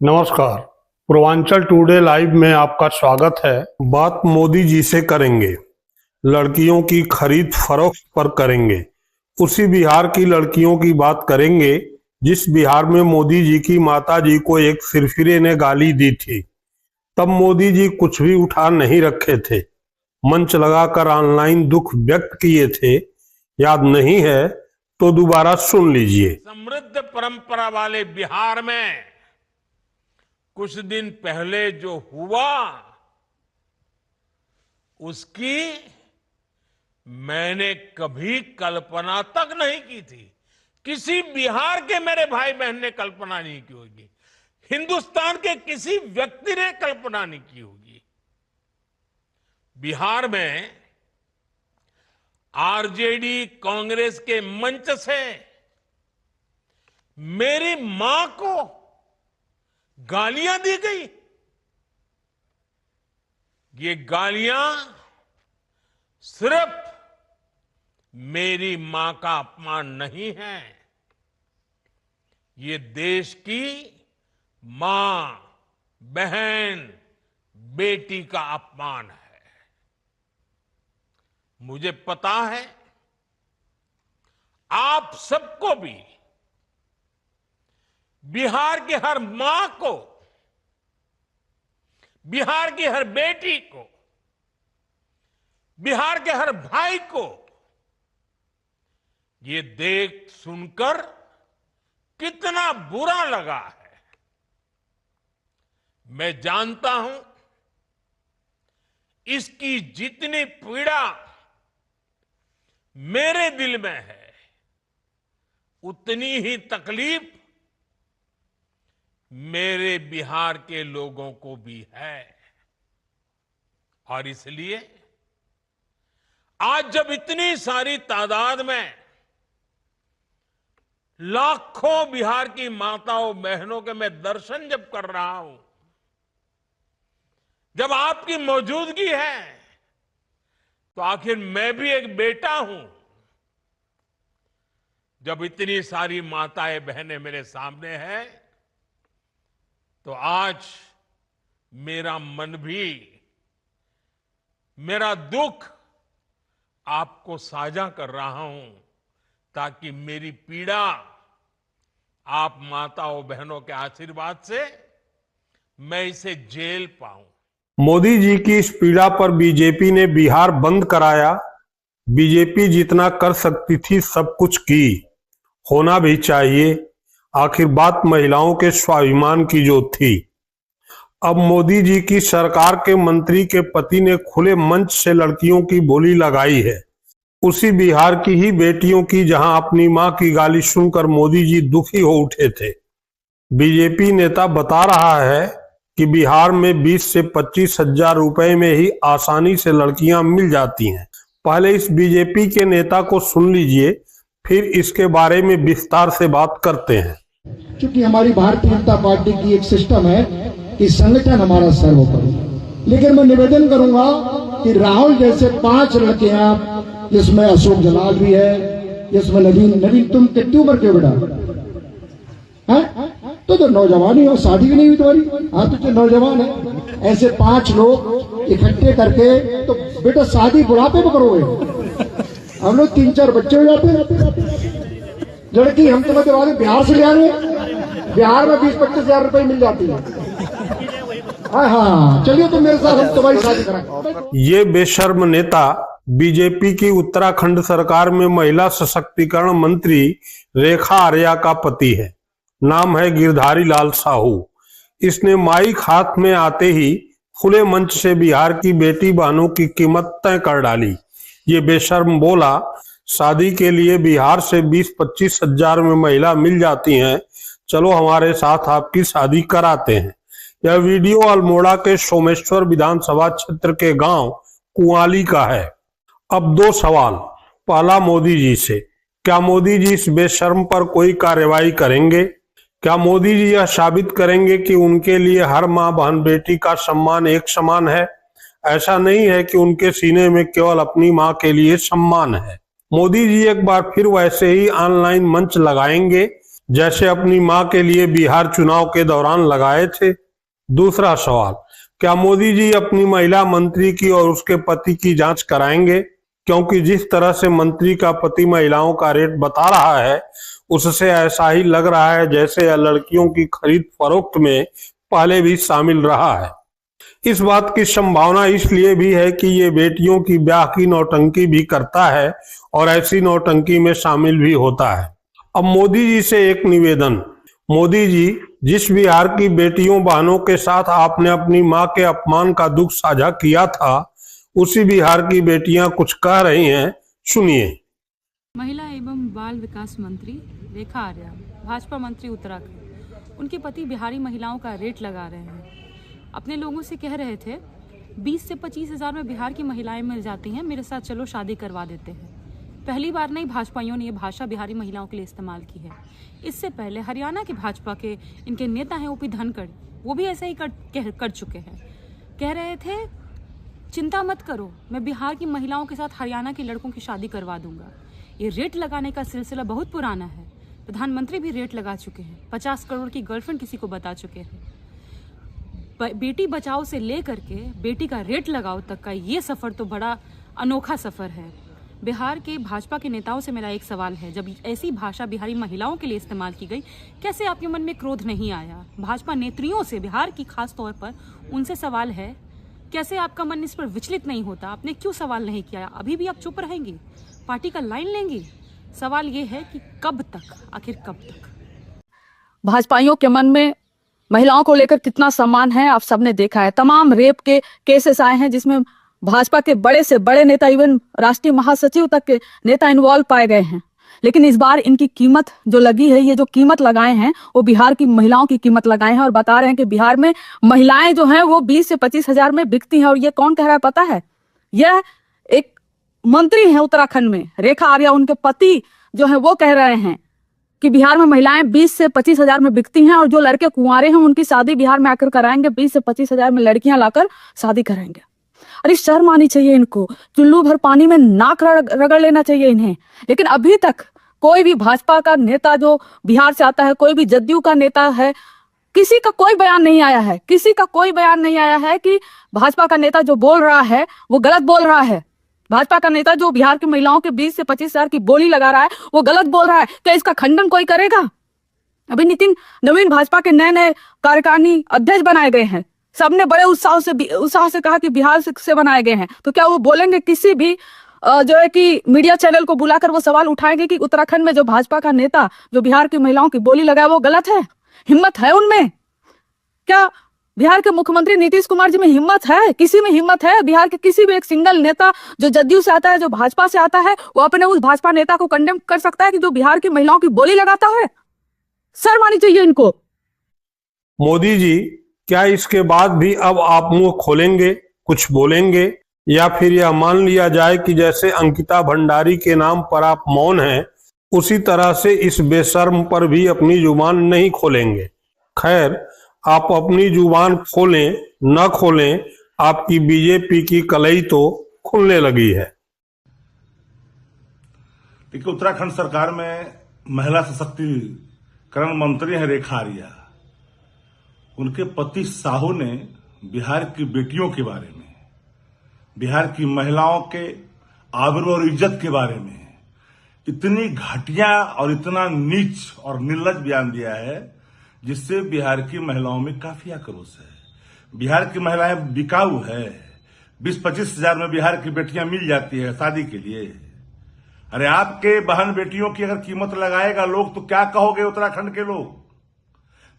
नमस्कार। Purvanchal today live में आपका स्वागत है। बात मोदी जी से करेंगे, लड़कियों की खरीद फरोख्त पर करेंगे। उसी बिहार की लड़कियों की बात करेंगे जिस बिहार में मोदी जी की माता जी को एक सिरफिरे ने गाली दी थी। तब मोदी जी कुछ भी उठा नहीं रखे थे, मंच लगाकर ऑनलाइन दुख व्यक्त किए थे। याद नहीं है तो दोबारा सुन लीजिए। समृद्ध परंपरा वाले बिहार में कुछ दिन पहले जो हुआ उसकी मैंने कभी कल्पना तक नहीं की थी। किसी बिहार के मेरे भाई बहन ने कल्पना नहीं की होगी, हिंदुस्तान के किसी व्यक्ति ने कल्पना नहीं की होगी। बिहार में आरजेडी कांग्रेस के मंच से मेरी मां को गालियां दी गई। ये गालियां सिर्फ मेरी मां का अपमान नहीं है, ये देश की मां, बहन, बेटी का अपमान है। मुझे पता है आप सबको भी, बिहार की हर मां को, बिहार की हर बेटी को, बिहार के हर भाई को ये देख सुनकर कितना बुरा लगा है। मैं जानता हूं इसकी जितनी पीड़ा मेरे दिल में है, उतनी ही तकलीफ मेरे बिहार के लोगों को भी है। और इसलिए आज जब इतनी सारी तादाद में लाखों बिहार की माताओं बहनों के मैं दर्शन जब कर रहा हूं, जब आपकी मौजूदगी है, तो आखिर मैं भी एक बेटा हूं। जब इतनी सारी माताएं बहनें मेरे सामने हैं, तो आज मेरा मन भी, मेरा दुख आपको साझा कर रहा हूं, ताकि मेरी पीड़ा आप माताओं बहनों के आशीर्वाद से मैं इसे झेल पाऊं। मोदी जी की इस पीड़ा पर बीजेपी ने बिहार बंद कराया। बीजेपी जितना कर सकती थी सब कुछ की, होना भी चाहिए। आखिर बात महिलाओं के स्वाभिमान की जो थी। अब मोदी जी की सरकार के मंत्री के पति ने खुले मंच से लड़कियों की बोली लगाई है, उसी बिहार की ही बेटियों की, जहां अपनी मां की गाली सुनकर मोदी जी दुखी हो उठे थे। बीजेपी नेता बता रहा है कि बिहार में 20 से 25 हजार रुपए में ही आसानी से लड़कियां मिल जाती हैं। पहले इस बीजेपी के नेता को सुन लीजिए, फिर इसके बारे में विस्तार से बात करते हैं। क्योंकि हमारी भारतीय जनता पार्टी की एक सिस्टम है कि संगठन हमारा सर्वोपरि। लेकिन मैं निवेदन करूंगा कि राहुल जैसे 5 लड़कियां, जिसमें अशोक जलाल भी है, जिसमें नवीन तुम कितनी उम्र के बेटा है? तो नौजवान ही हो, शादी भी नहीं हुई तुम्हारी। हाँ, तो नौजवान है। ऐसे 5 लोग इकट्ठे करके तो बेटा शादी बुढ़ापे में करोगे। हम लोग 3-4 बच्चे हो जाते हैं। लड़की हम तुम्हें दिवा दें, बिहार से ले आएंगे। बिहार में 20-25 हजार रुपए मिल जाती है। हाँ, चलिए तो मेरे साथ हम तुम्हारी शादी कराएंगे। ये बेशर्म नेता बीजेपी की उत्तराखंड सरकार में महिला सशक्तिकरण मंत्री रेखा आर्या का पति है। नाम है गिरधारी लाल साहू। इसने माइक हाथ में आते ही खुले मंच से बिहार की बेटी बहनों की कीमत तय कर डाली। ये बेशर्म बोला, शादी के लिए बिहार से 20-25 हजार में महिला मिल जाती हैं, चलो हमारे साथ आपकी शादी कराते हैं। यह वीडियो अल्मोड़ा के सोमेश्वर विधानसभा क्षेत्र के गांव कुआली का है। अब 2 सवाल। पहला, मोदी जी से, क्या मोदी जी इस बेशर्म पर कोई कार्रवाई करेंगे? क्या मोदी जी यह साबित करेंगे कि उनके लिए हर मां बहन बेटी का सम्मान एक समान है? ऐसा नहीं है कि उनके सीने में केवल अपनी मां के लिए सम्मान है। मोदी जी एक बार फिर वैसे ही ऑनलाइन मंच लगाएंगे जैसे अपनी मां के लिए बिहार चुनाव के दौरान लगाए थे? दूसरा सवाल, क्या मोदी जी अपनी महिला मंत्री की और उसके पति की जांच कराएंगे? क्योंकि जिस तरह से मंत्री का पति महिलाओं का रेट बता रहा है, उससे ऐसा ही लग रहा है जैसे यह लड़कियों की खरीद फरोख्त में पहले भी शामिल रहा है। इस बात की संभावना इसलिए भी है कि ये बेटियों की ब्याह की नौटंकी भी करता है और ऐसी नौटंकी में शामिल भी होता है। अब मोदी जी से एक निवेदन, मोदी जी, जिस बिहार की बेटियों बहनों के साथ आपने अपनी मां के अपमान का दुख साझा किया था, उसी बिहार की बेटियां कुछ कह रही हैं, सुनिए। महिला एवं बाल विकास मंत्री रेखा आर्या, भाजपा मंत्री उत्तराखंड, उनके पति बिहारी महिलाओं का रेट लगा रहे हैं। अपने लोगों से कह रहे थे 20 से 25 हज़ार में बिहार की महिलाएं मिल जाती हैं, मेरे साथ चलो शादी करवा देते हैं। पहली बार नहीं भाजपाइयों ने ये भाषा बिहारी महिलाओं के लिए इस्तेमाल की है। इससे पहले हरियाणा के भाजपा के इनके नेता हैं ओपी धनखड़, वो भी ऐसा ही कर चुके हैं। कह रहे थे चिंता मत करो, मैं बिहार की महिलाओं के साथ हरियाणा के लड़कों की शादी करवा दूंगा। ये रेट लगाने का सिलसिला बहुत पुराना है। प्रधानमंत्री भी रेट लगा चुके हैं, 50 करोड़ की गर्लफ्रेंड किसी को बता चुके हैं। बेटी बचाओ से लेकर के बेटी का रेट लगाओ तक का ये सफर तो बड़ा अनोखा सफर है। बिहार के भाजपा के नेताओं से मेरा एक सवाल है, जब ऐसी भाषा बिहारी महिलाओं के लिए इस्तेमाल की गई, कैसे आपके मन में क्रोध नहीं आया? भाजपा नेत्रियों से, बिहार की खास तौर पर उनसे सवाल है, कैसे आपका मन इस पर विचलित नहीं होता? आपने क्यों सवाल नहीं किया? अभी भी आप चुप रहेंगी, पार्टी का लाइन लेंगी? सवाल ये है कि कब तक, आखिर कब तक? भाजपाइयों के मन में महिलाओं को लेकर कितना सम्मान है आप सबने देखा है। तमाम रेप के केसेस आए हैं जिसमें भाजपा के बड़े से बड़े नेता, इवन राष्ट्रीय महासचिव तक के नेता इन्वॉल्व पाए गए हैं। लेकिन इस बार इनकी कीमत जो लगी है, ये जो कीमत लगाए हैं वो बिहार की महिलाओं की कीमत लगाए हैं और बता रहे हैं कि बिहार में महिलाएं जो हैं वो 20 से 25 हजार में बिकती हैं। और ये कौन कह रहा है पता है? यह एक मंत्री है उत्तराखंड में, रेखा आर्या, उनके पति जो है वो कह रहे हैं कि बिहार में महिलाएं 20 से 25 हजार में बिकती हैं और जो लड़के कुंवारे हैं उनकी शादी बिहार में आकर कराएंगे, 20 से 25 हजार में लड़कियां लाकर शादी कराएंगे। अरे शर्म आनी चाहिए इनको, चुल्लू भर पानी में नाक रगड़ लेना चाहिए इन्हें। लेकिन अभी तक कोई भी भाजपा का नेता जो बिहार से आता है, कोई भी जदयू का नेता है, किसी का कोई बयान नहीं आया है, किसी का कोई बयान नहीं आया है कि भाजपा का नेता जो बोल रहा है वो गलत बोल रहा है। भाजपा का नेता जो बिहार की महिलाओं के 20 से 25 हजार की बोली लगा रहा है वो गलत बोल रहा है। क्या इसका खंडन कोई करेगा? अभी नवीन भाजपा के नए नए कार्यकारिणी अध्यक्ष बनाए गए हैं, सबने बड़े उत्साह से कहा कि बिहार से बनाए गए हैं। तो क्या वो बोलेंगे, किसी भी जो है कि मीडिया चैनल को बुलाकर वो सवाल उठाएंगे कि उत्तराखंड में जो भाजपा का नेता जो बिहार की महिलाओं की बोली लगाए वो गलत है? हिम्मत है उनमें? क्या बिहार के मुख्यमंत्री नीतीश कुमार जी में हिम्मत है? किसी में हिम्मत है? बिहार के किसी भी एक सिंगल नेता जो जदयू से आता है, जो भाजपा से आता है, वो अपने उस भाजपा नेता को कंडेम कर सकता है कि जो बिहार की महिलाओं की बोली लगाता है? शर्म आनी चाहिए इनको। मोदी जी, क्या इसके बाद भी अब आप मुंह खोलेंगे, कुछ बोलेंगे, या फिर यह मान लिया जाए कि जैसे अंकिता भंडारी के नाम पर आप मौन हैं, उसी तरह से इस बेशर्म पर भी अपनी जुबान नहीं खोलेंगे? खैर, आप अपनी जुबान खोलें न खोलें, आपकी बीजेपी की कलई तो खुलने लगी है। देखिए, उत्तराखंड सरकार में महिला सशक्तिकरण मंत्री है रेखा आर्या। उनके पति साहू ने बिहार की बेटियों के बारे में, बिहार की महिलाओं के आबरू और इज्जत के बारे में इतनी घटिया और इतना नीच और निर्लज्ज बयान दिया है जिससे बिहार की महिलाओं में काफी आक्रोश है। बिहार की महिलाएं बिकाऊ है। 20-25 हजार में बिहार की बेटियां मिल जाती है शादी के लिए। अरे आपके बहन बेटियों की अगर कीमत लगाएगा लोग तो क्या कहोगे उत्तराखंड के लोग?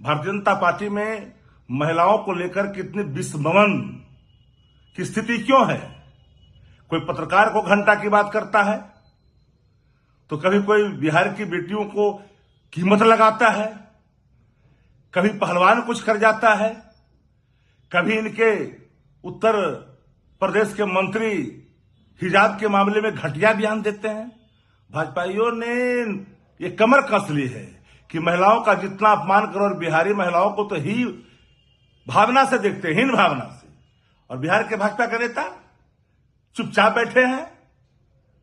भारतीय जनता पार्टी में महिलाओं को लेकर कितनी विस्मरण की स्थिति क्यों है? कोई पत्रकार को घंटा की बात करता है तो कभी कोई बिहार की बेटियों को कीमत लगाता है, कभी पहलवान कुछ कर जाता है, कभी इनके उत्तर प्रदेश के मंत्री हिजाब के मामले में घटिया बयान देते हैं। भाजपाइयों ने ये कमर कस ली है कि महिलाओं का जितना अपमान करो, और बिहारी महिलाओं को तो ही भावना से देखते हैं, हीन भावना से। और बिहार के भाजपा के नेता चुपचाप बैठे हैं।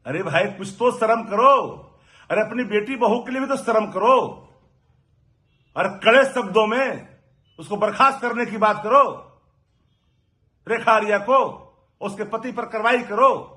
अरे भाई, कुछ तो शर्म करो। अरे अपनी बेटी बहू के लिए भी तो शर्म करो। और कड़े शब्दों में उसको बर्खास्त करने की बात करो। रेखा आर्या को, उसके पति पर कार्रवाई करो।